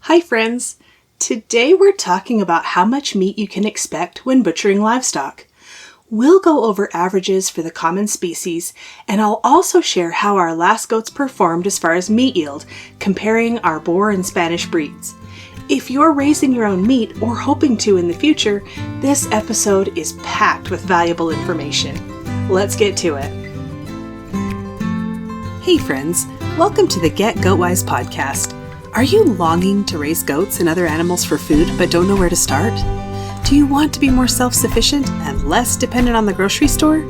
Hi friends! Today we're talking about how much meat you can expect when butchering livestock. We'll go over averages for the common species, and I'll also share how our last goats performed as far as meat yield, comparing our Boer and Spanish breeds. If you're raising your own meat or hoping to in the future, this episode is packed with valuable information. Let's get to it. Hey friends, welcome to the Get Goatwise podcast. Are you longing to raise goats and other animals for food but don't know where to start? Do you want to be more self-sufficient and less dependent on the grocery store?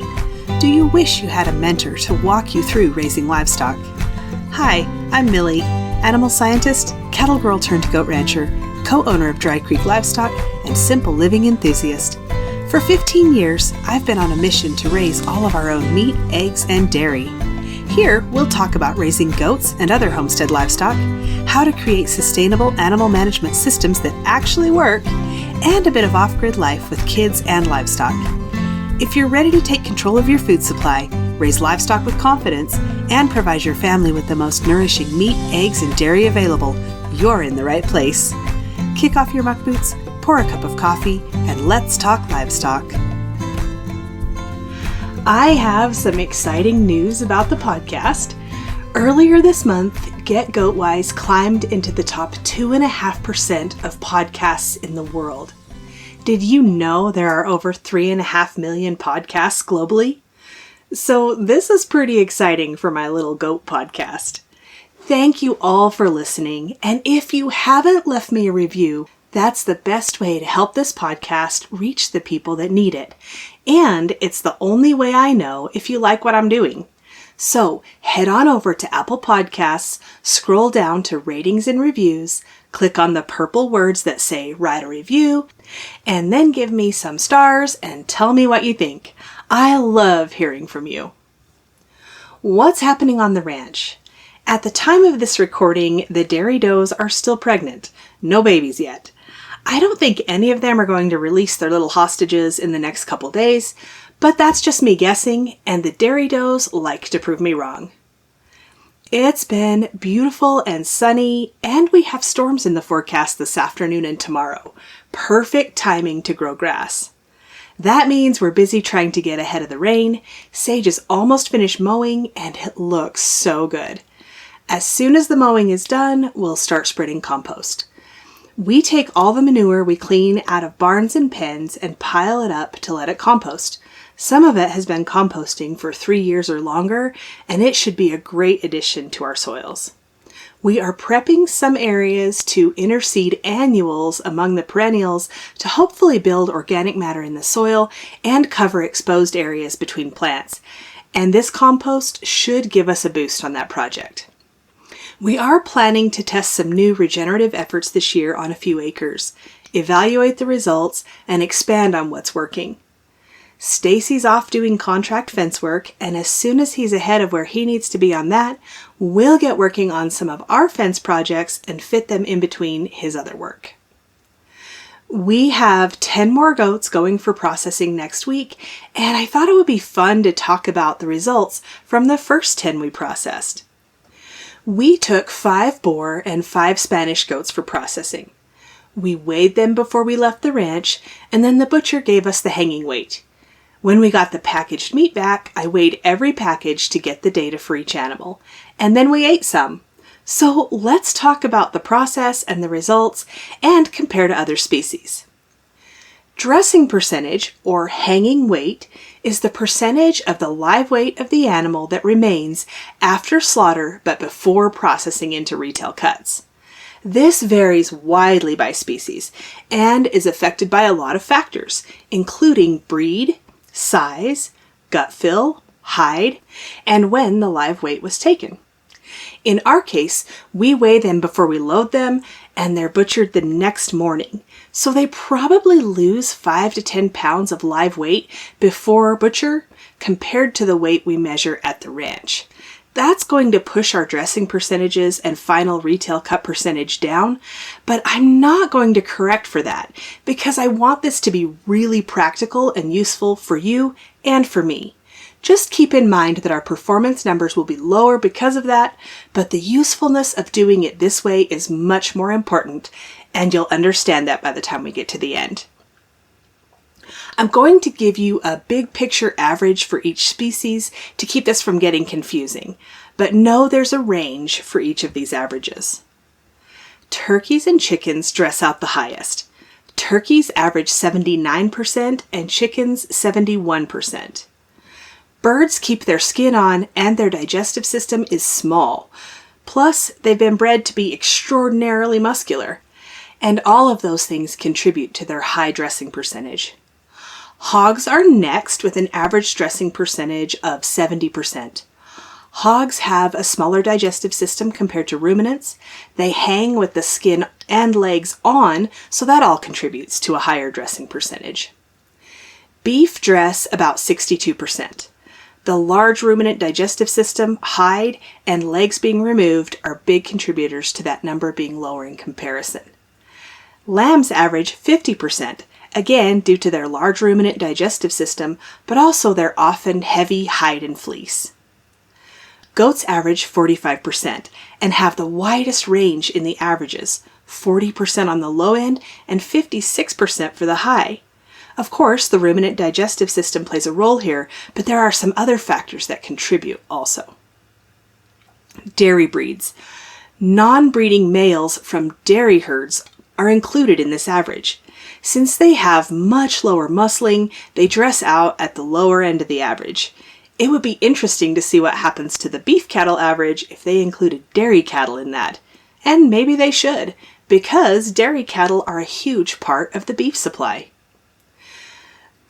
Do you wish you had a mentor to walk you through raising livestock? Hi, I'm Millie, animal scientist, cattle girl turned goat rancher, co-owner of Dry Creek Livestock, and simple living enthusiast. For 15 years, I've been on a mission to raise all of our own meat, eggs, and dairy. Here, we'll talk about raising goats and other homestead livestock, how to create sustainable animal management systems that actually work, and a bit of off-grid life with kids and livestock. If you're ready to take control of your food supply, raise livestock with confidence, and provide your family with the most nourishing meat, eggs, and dairy available, you're in the right place. Kick off your muck boots, pour a cup of coffee, and let's talk livestock. I have some exciting news about the podcast. Earlier this month, Get Goatwise climbed into the top 2.5% of podcasts in the world. Did you know there are over 3.5 million podcasts globally? So this is pretty exciting for my little goat podcast. Thank you all for listening, and if you haven't left me a review, that's the best way to help this podcast reach the people that need it. And it's the only way I know if you like what I'm doing. So head on over to Apple Podcasts, scroll down to ratings and reviews, click on the purple words that say write a review, and then give me some stars and tell me what you think. I love hearing from you. What's happening on the ranch? At the time of this recording, the dairy does are still pregnant. No babies yet. I don't think any of them are going to release their little hostages in the next couple days, but that's just me guessing, and the dairy does like to prove me wrong. It's been beautiful and sunny, and we have storms in the forecast this afternoon and tomorrow. Perfect timing to grow grass. That means we're busy trying to get ahead of the rain. Sage is almost finished mowing, and it looks so good. As soon as the mowing is done, we'll start spreading compost. We take all the manure we clean out of barns and pens and pile it up to let it compost. Some of it has been composting for 3 years or longer, and it should be a great addition to our soils. We are prepping some areas to interseed annuals among the perennials to hopefully build organic matter in the soil and cover exposed areas between plants. And this compost should give us a boost on that project. We are planning to test some new regenerative efforts this year on a few acres, evaluate the results, and expand on what's working. Stacy's off doing contract fence work, and as soon as he's ahead of where he needs to be on that, we'll get working on some of our fence projects and fit them in between his other work. We have 10 more goats going for processing next week, and I thought it would be fun to talk about the results from the first 10 we processed. We took 5 Boer and 5 Spanish goats for processing. We weighed them before we left the ranch, and then the butcher gave us the hanging weight. When we got the packaged meat back, I weighed every package to get the data for each animal, and then we ate some. So let's talk about the process and the results and compare to other species. Dressing percentage, or hanging weight, is the percentage of the live weight of the animal that remains after slaughter but before processing into retail cuts. This varies widely by species and is affected by a lot of factors, including breed, size, gut fill, hide, and when the live weight was taken. In our case, we weigh them before we load them, and they're butchered the next morning. So they probably lose 5 to 10 pounds of live weight before butcher compared to the weight we measure at the ranch. That's going to push our dressing percentages and final retail cut percentage down, but I'm not going to correct for that because I want this to be really practical and useful for you and for me. Just keep in mind that our performance numbers will be lower because of that, but the usefulness of doing it this way is much more important, and you'll understand that by the time we get to the end. I'm going to give you a big picture average for each species to keep this from getting confusing, but know there's a range for each of these averages. Turkeys and chickens dress out the highest. Turkeys average 79% and chickens 71%. Birds keep their skin on and their digestive system is small. Plus, they've been bred to be extraordinarily muscular. And all of those things contribute to their high dressing percentage. Hogs are next with an average dressing percentage of 70%. Hogs have a smaller digestive system compared to ruminants. They hang with the skin and legs on, so that all contributes to a higher dressing percentage. Beef dress about 62%. The large ruminant digestive system, hide, and legs being removed are big contributors to that number being lower in comparison. Lambs average 50%, again due to their large ruminant digestive system, but also their often heavy hide and fleece. Goats average 45% and have the widest range in the averages, 40% on the low end and 56% for the high. Of course, the ruminant digestive system plays a role here, but there are some other factors that contribute also. Dairy breeds. Non-breeding males from dairy herds are included in this average. Since they have much lower muscling, they dress out at the lower end of the average. It would be interesting to see what happens to the beef cattle average if they included dairy cattle in that. And maybe they should, because dairy cattle are a huge part of the beef supply.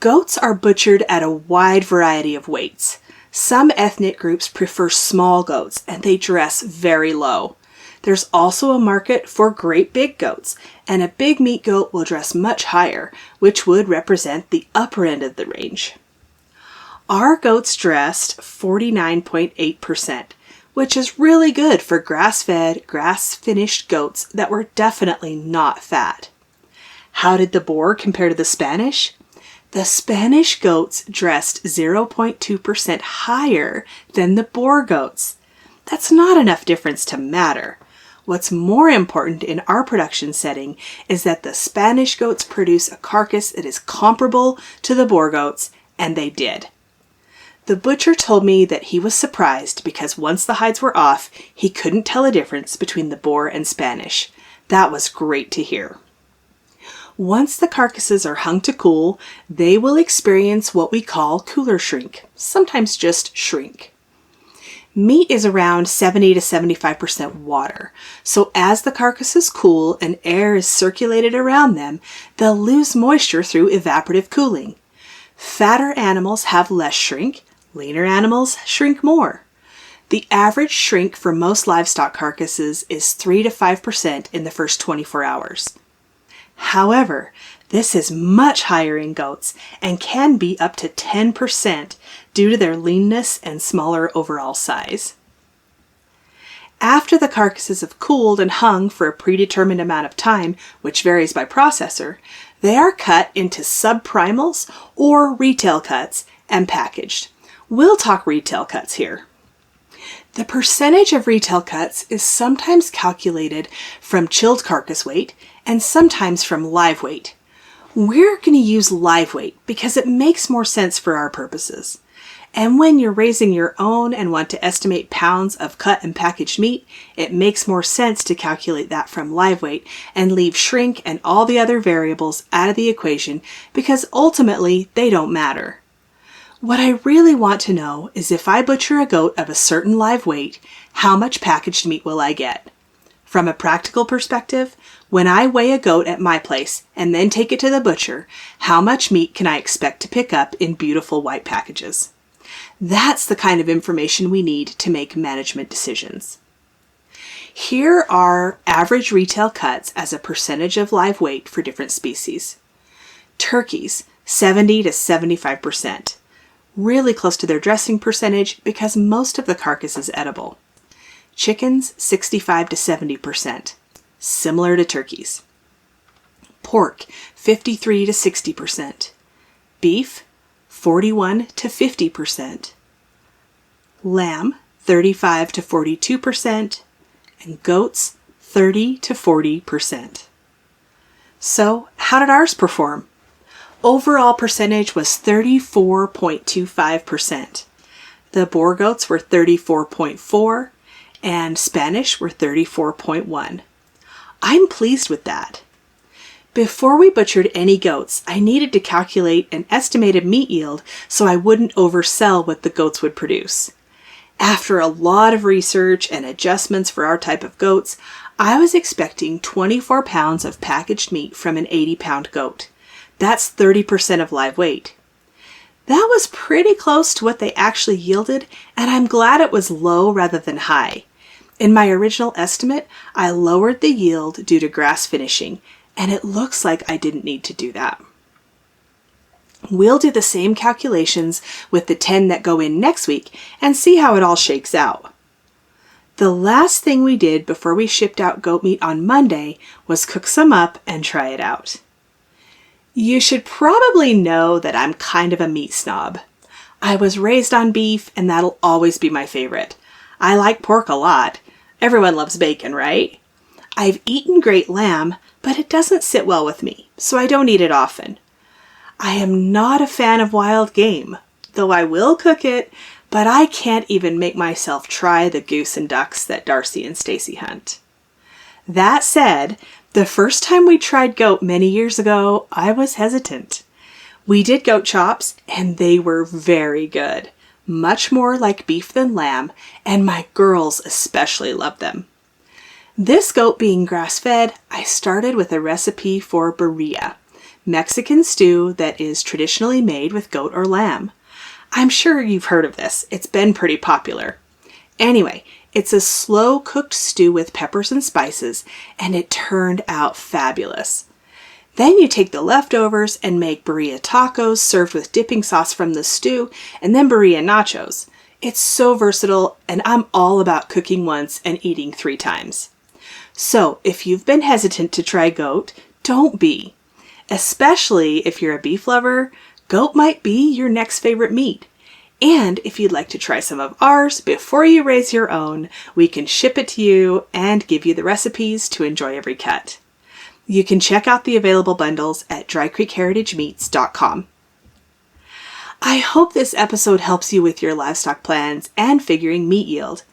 Goats are butchered at a wide variety of weights. Some ethnic groups prefer small goats, and they dress very low. There's also a market for great big goats, and a big meat goat will dress much higher, which would represent the upper end of the range. Our goats dressed 49.8%, which is really good for grass-fed, grass-finished goats that were definitely not fat. How did the Boer compare to the Spanish? The Spanish goats dressed 0.2% higher than the Boer goats. That's not enough difference to matter. What's more important in our production setting is that the Spanish goats produce a carcass that is comparable to the Boer goats, and they did. The butcher told me that he was surprised because once the hides were off, he couldn't tell a difference between the Boer and Spanish. That was great to hear. Once the carcasses are hung to cool, they will experience what we call cooler shrink, sometimes just shrink. Meat is around 70 to 75% water, so as the carcasses cool and air is circulated around them, they'll lose moisture through evaporative cooling. Fatter animals have less shrink, leaner animals shrink more. The average shrink for most livestock carcasses is 3 to 5% in the first 24 hours. However, this is much higher in goats and can be up to 10% due to their leanness and smaller overall size. After the carcasses have cooled and hung for a predetermined amount of time, which varies by processor, they are cut into subprimals or retail cuts and packaged. We'll talk retail cuts here. The percentage of retail cuts is sometimes calculated from chilled carcass weight and sometimes from live weight. We're going to use live weight because it makes more sense for our purposes. And when you're raising your own and want to estimate pounds of cut and packaged meat, it makes more sense to calculate that from live weight and leave shrink and all the other variables out of the equation because ultimately they don't matter. What I really want to know is if I butcher a goat of a certain live weight, how much packaged meat will I get? From a practical perspective, when I weigh a goat at my place and then take it to the butcher, how much meat can I expect to pick up in beautiful white packages? That's the kind of information we need to make management decisions. Here are average retail cuts as a percentage of live weight for different species. Turkeys, 70 to 75%. Really close to their dressing percentage because most of the carcass is edible. Chickens, 65 to 70%. Similar to turkeys. Pork, 53 to 60%. Beef, 41 to 50%. lamb 35 to 42%, and goats 30 to 40%. So, how did ours perform? Overall percentage was 34.25%. The Boer goats were 34.4%, and Spanish were 34.1%. I'm pleased with that. Before we butchered any goats, I needed to calculate an estimated meat yield so I wouldn't oversell what the goats would produce. After a lot of research and adjustments for our type of goats, I was expecting 24 pounds of packaged meat from an 80-pound goat. That's 30% of live weight. That was pretty close to what they actually yielded, and I'm glad it was low rather than high. In my original estimate, I lowered the yield due to grass finishing, and it looks like I didn't need to do that. We'll do the same calculations with the 10 that go in next week and see how it all shakes out. The last thing we did before we shipped out goat meat on Monday was cook some up and try it out. You should probably know that I'm kind of a meat snob. I was raised on beef, and that'll always be my favorite. I like pork a lot. Everyone loves bacon, right? I've eaten great lamb, but it doesn't sit well with me, so I don't eat it often. I am not a fan of wild game, though I will cook it, but I can't even make myself try the goose and ducks that Darcy and Stacy hunt. That said, the first time we tried goat many years ago, I was hesitant. We did goat chops, and they were very good. Much more like beef than lamb, and my girls especially loved them. This goat being grass-fed, I started with a recipe for birria, Mexican stew that is traditionally made with goat or lamb. I'm sure you've heard of this. It's been pretty popular. Anyway, it's a slow-cooked stew with peppers and spices, and it turned out fabulous. Then you take the leftovers and make birria tacos served with dipping sauce from the stew, and then birria nachos. It's so versatile, and I'm all about cooking once and eating 3 times. So if you've been hesitant to try goat, don't be. Especially if you're a beef lover, goat might be your next favorite meat. And if you'd like to try some of ours before you raise your own, we can ship it to you and give you the recipes to enjoy every cut. You can check out the available bundles at drycreekheritagemeats.com. I hope this episode helps you with your livestock plans and figuring meat yield.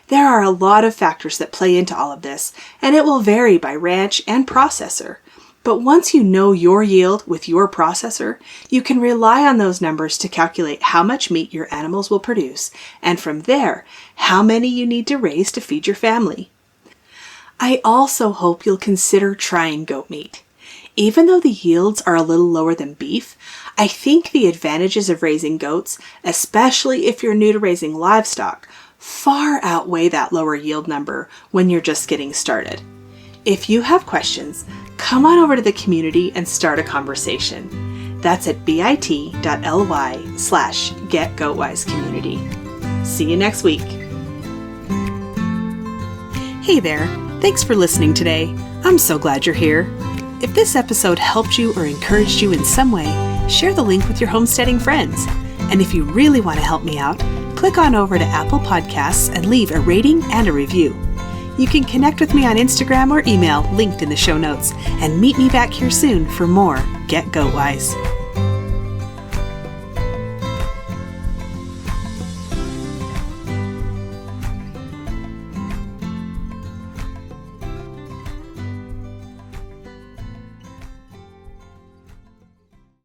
There are a lot of factors that play into all of this, and it will vary by ranch and processor. But once you know your yield with your processor, you can rely on those numbers to calculate how much meat your animals will produce, and from there, how many you need to raise to feed your family. I also hope you'll consider trying goat meat. Even though the yields are a little lower than beef, I think the advantages of raising goats, especially if you're new to raising livestock, far outweigh that lower yield number when you're just getting started. If you have questions, come on over to the community and start a conversation. That's at bit.ly/getgoatwisecommunity. See you next week. Hey there, thanks for listening today. I'm so glad you're here. If this episode helped you or encouraged you in some way, share the link with your homesteading friends. And if you really want to help me out, click on over to Apple Podcasts and leave a rating and a review. You can connect with me on Instagram or email linked in the show notes, and meet me back here soon for more Get Goat Wise.